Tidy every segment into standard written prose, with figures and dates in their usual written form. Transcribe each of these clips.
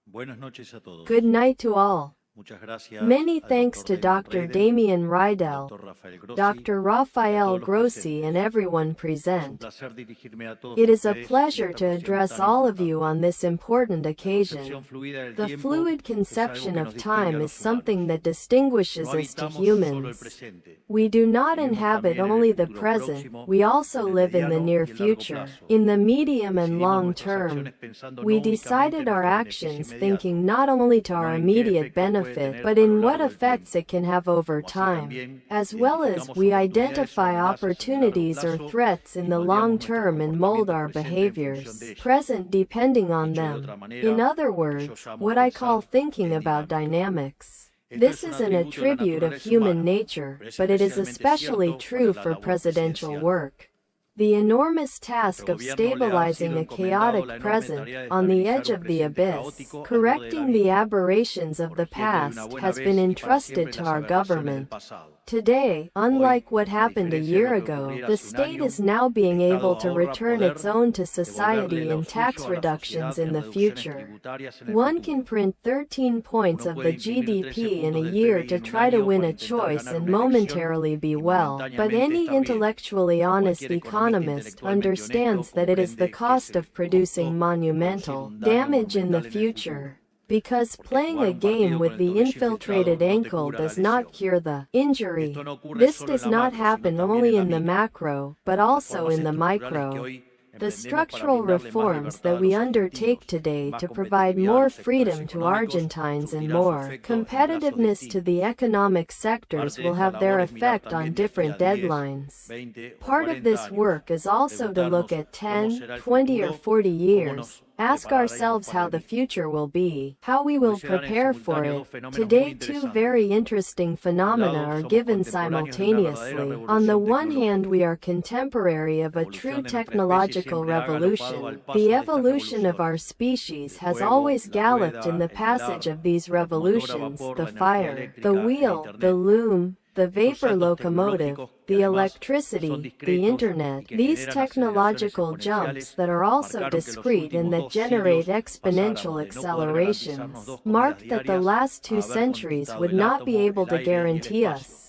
Buenas noches a todos. Good night to all. Muchas gracias Many al thanks to Dr. Dr. Damian Rydell, Dr. Rafael Grossi, Dr. y a Rafael todos los Grossi, and presentes. everyone Es un present. placer dirigirme a todos It is a ustedes en pleasure esta to ocasión address tan all of importante. you on this important La occasion. concepción fluida del The tiempo fluid es algo conception que of nos distingue time a is los something humanos. that distinguishes No us to habitamos solo el humans. presente. We do not Vivimos inhabit también en el only the futuro present, próximo, we also en el live in the mediano near y el largo future, plazo. in the medium and Decidimos long nuestras term. acciones pensando We no únicamente decided en our nuestro beneficio actions inmediato, thinking not only to our sino en qué immediate efectos puede benefit, tener but a lo in what largo del effects tiempo. it can have over Como así time. también As well as identificamos we oportunidades o identify amenazas en el largo opportunities or plazo threats in y the moldeamos long nuestro term and mold comportamiento our presente en función behaviors, de ello. present depending on Dicho de them. otra In manera, other lo que yo words, llamo what I call pensar thinking en about dinámica. dynamics. Esto This es un is an atributo de la attribute of naturaleza human humana, nature, pero es but it is especialmente especially cierto true para la for labor presidential presidencial. work. The enormous task Nuestro of gobierno le ha stabilizing sido a encomendado chaotic la enorme present, tarea de on the estabilizar edge un of the presente abyss, caótico al borde de correcting the abismo. aberrations of Por the reciente de una past buena has been vez y para entrusted siempre to las our aberraciones del government. pasado. Today, Hoy, unlike what a happened a diferencia de year lo que ago, ocurría the hace un state año, is now el being able Estado to ahorra return poder its own to devolverle society lo in suyo tax a la reductions sociedad in en the reducciones future. tributarias en el One can futuro. print 13 points Uno of puede the imprimir 13 GDP in a puntos del year PBI to en un try to año win para a intentar choice ganar and una elección momentarily be y well, but momentáneamente any estar bien. intellectually honest Cualquier economista economist intelectualmente honesto understands that it is the comprende que es cost el of producing costo de producir monumental un daño damage in the monumental en el futuro. future. Because Porque playing jugar a un game partido con with el the tobillo infiltrated infiltrado no te ankle cura la does not lesión. cure the Esto injury. no ocurre This solo en does la not macro, sino happen también only en la in the micro. macro, but Las also reformas in the estructurales que micro. hoy The emprendemos para structural brindarle más reforms libertad that a we los undertake argentinos, today más to provide competitividad a more los sectores freedom to económicos, Argentines and surtirá su more efecto en plazos competitiveness to the distintos. economic sectors Parte de will esta have their labor es mirar effect on también de aquí a different 10, deadlines. 20 o Part of 40 this años, work is also to look preguntarnos at cómo 10, será el 20, or futuro, 40 cómo years. nos Ask prepararemos ourselves para how el the mismo. future will be, how we Hoy will se dan en prepare for simultáneo it. dos fenómenos muy Today, two very interesantes. interesting Por un phenomena lado, are somos given contemporáneos de una verdadera simultaneously. On the revolución one hand, we tecnológica. are contemporary of La a true evolución de nuestra especie technological siempre ha galopado al revolution. paso The de estas evolution of our revoluciones. species El has fuego, always la galloped in rueda, the el passage telar, of these el locomotor a revolutions, vapor, the la energía fire, the eléctrica, el wheel, the internet. loom, the Estos vapor saltos locomotive, tecnológicos que the además son electricity, the discretos internet. y que These generan aceleraciones technological jumps exponenciales that are also marcaron que los discrete and últimos that 2 generate siglos exponential pasáramos de no poder garantizarnos accelerations 2 comidas marked that the diarias last a two haber centuries conquistado would el not be átomo, able el to aire y el guarantee espacio. us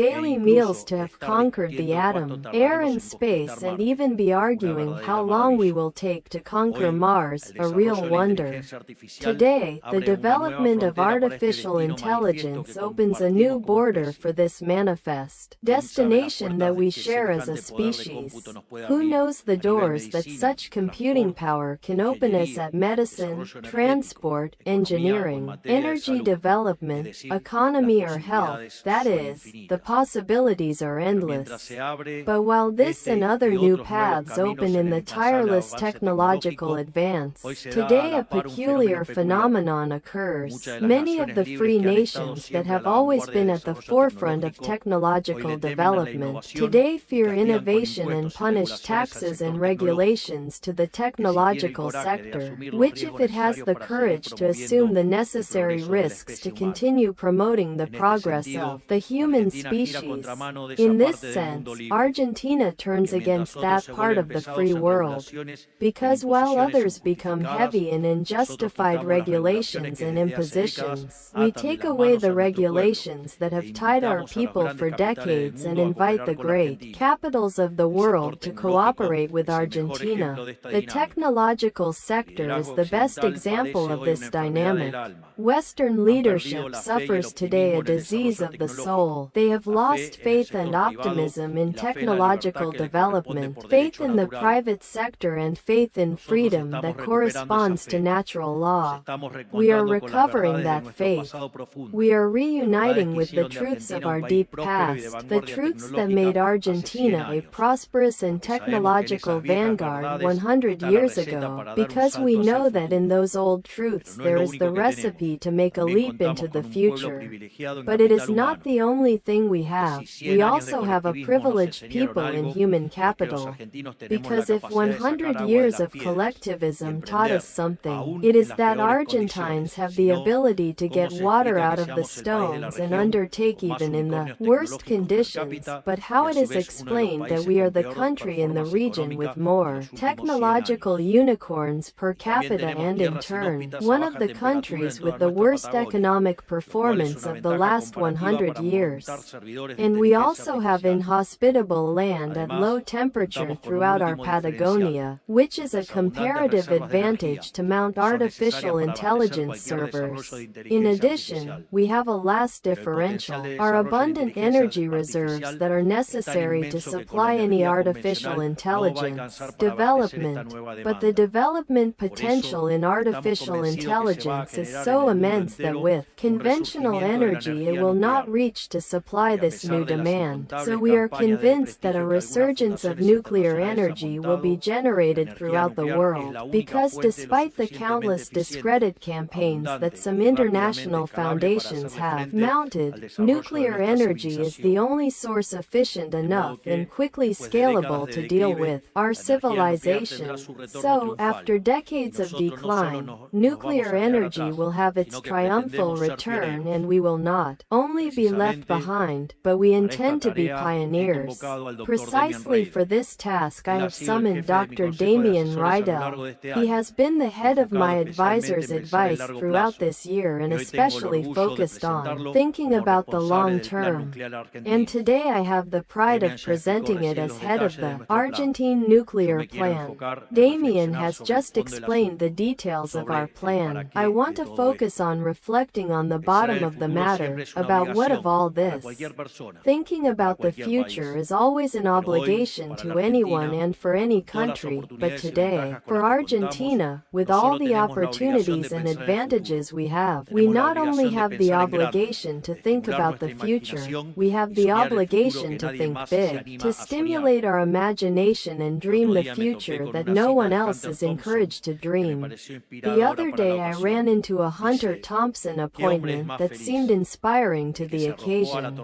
E daily meals incluso to have estar conquered the discutiendo cuánto atom, air, tardaremos and en conquistar space, and Marte, even be una arguing how verdadera long we maravilla. will take to conquer Hoy, Mars, el a real desarrollo de la wonder. inteligencia artificial Today, the abre una nueva development of frontera para este artificial destino manifiesto que intelligence opens a new compartimos como border especie. for this manifest ¿Quién sabe las destination that puertas we que share as a semejante poder de species? cómputo nos puede Who abrir knows the a nivel doors that medicina, such computing transporte, power can open us ingeniería, at medicine, desarrollo energético, transport, economía o en engineering, materia de energy salud? Es development, decir, las economy, or health? posibilidades That son is, the infinitas. possibilities are Pero mientras endless. se abre But while this and este other y new otros nuevos paths caminos open en in el the incansable tireless avance technological tecnológico, advance, hoy se da a today a la par un peculiar fenómeno peculiar. phenomenon occurs. Muchas de las Many of naciones the libres free que han estado nations that siempre a have la always vanguardia been del at the desarrollo forefront of tecnológico, hoy technological le temen a la development innovación today y fear castigan con innovation and impuestos y punish regulaciones al taxes and sector tecnológico regulations to the que si tiene el technological coraje de sector, asumir los which if riesgos it has necesarios the para seguir courage to assume promoviendo the el necessary progreso de la risks to especie humana. continue promoting the En este progress sentido, of the human Argentina gira species. contramano de esa In this parte del mundo sense, libre, Argentina turns porque mientras against otros that se part vuelven of the pesados free en world. regulaciones, en Because while imposiciones others become injustificadas, heavy in nosotros unjustified quitamos las regulaciones regulations que and desde hace décadas impositions, we atan de take las away manos the a nuestro pueblo regulations that e have tied our invitamos a los people grandes for capitales del decades and mundo a invite the cooperar con la great Argentina. capitals of the El sector world to tecnológico cooperate with es el mejor ejemplo Argentina. de esta The dinámica. technological El sector is liderazgo the best occidental example padece of hoy una this enfermedad dynamic. del alma. Western Han perdido leadership la fe y el suffers today optimismo a en el disease desarrollo of the tecnológico. soul. They have La lost fe en el faith and sector privado optimism y in la fe en la libertad technological que le corresponde development, por faith derecho in the natural. private sector, and faith in Nosotros freedom estamos that recuperando esa corresponds to fe. natural Nos law. estamos We are reencontrando con las recovering verdades de that nuestro faith. pasado profundo. We are Las verdades reuniting que with the hicieron de truths of Argentina our un país deep próspero y de past, the vanguardia truths that made tecnológica hace 100 Argentina a años. prosperous and Porque sabemos que en technological esas viejas vanguard verdades 100 está la years receta ago, para dar un because we salto hacia el know that in futuro. those old Pero truths no es there lo is the único que tenemos. recipe to make a También leap into contamos the con un pueblo future. privilegiado en But it is capital not humano. the only thing everything we have. We also have a privileged people in human capital. Because if 100 years of collectivism taught us something, it is that Argentines have the ability to get water out of the stones and undertake even in the worst conditions, but how it is explained that we are the country in the region with more technological unicorns per capita and in turn, one of the countries with the worst economic performance of the last 100 years. And we also have inhospitable land at low temperature throughout our Patagonia, which is a comparative advantage to mount artificial intelligence servers. In addition, we have a last differential, our abundant energy reserves that are necessary to supply any artificial intelligence development. But the development potential in artificial intelligence is so immense that with conventional energy it will not reach to supply this new demand. So we are convinced that a resurgence of nuclear energy will be generated throughout the world, because despite the countless discredit campaigns that some international foundations have mounted, nuclear energy is the only source efficient enough and quickly scalable to deal with our civilization. So, after decades of decline, nuclear energy will have its triumphal return, and we will not only be left behind, but we intend to be pioneers. Precisely for this task I have summoned Dr. Damien Rydell. He has been the head of my advisor's advice throughout this year and especially focused on thinking about the long term. And today I have the pride of presenting it as head of the Argentine nuclear plan. Damien has just explained the details of our plan. I want to focus on reflecting on the bottom of the matter, about what of all this. Thinking about the future is always an obligation to anyone and for any country, but today, for Argentina, with all the opportunities and advantages we have, we not only have the obligation to think about the future, we have the obligation to think big, to stimulate our imagination and dream the future that no one else is encouraged to dream. The other day I ran into a Hunter Thompson appointment that seemed inspiring to the occasion.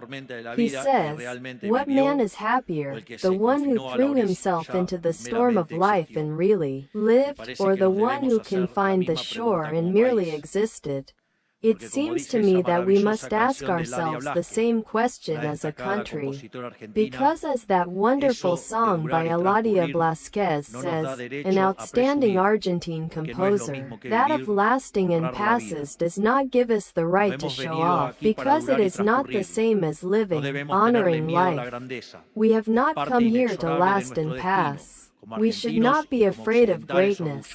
He says, "What man is happier, the one who threw himself into the storm of life and really lived, or the one who can find the shore and merely existed?" It seems to me that we must ask ourselves the same question as a country. Because as that wonderful song by Eladia Blasquez says, an outstanding Argentine composer, that of lasting and passes does not give us the right to show off, because it is not the same as living, honoring life. We have not come here to last and pass. We should not be afraid of greatness.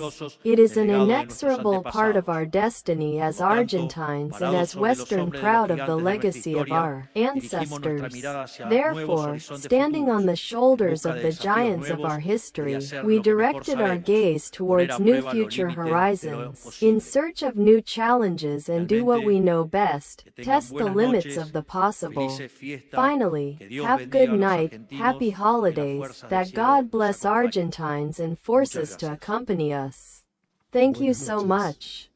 It is an inexorable part of our destiny as Argentines and as Western, proud of the legacy of our ancestors. Therefore, standing on the shoulders of the giants of our history, we directed our gaze towards new future horizons, in search of new challenges, and do what we know best, test the limits of the possible. Finally, have good night, happy holidays, that God bless Argentina and forces to accompany us. Thank you so much.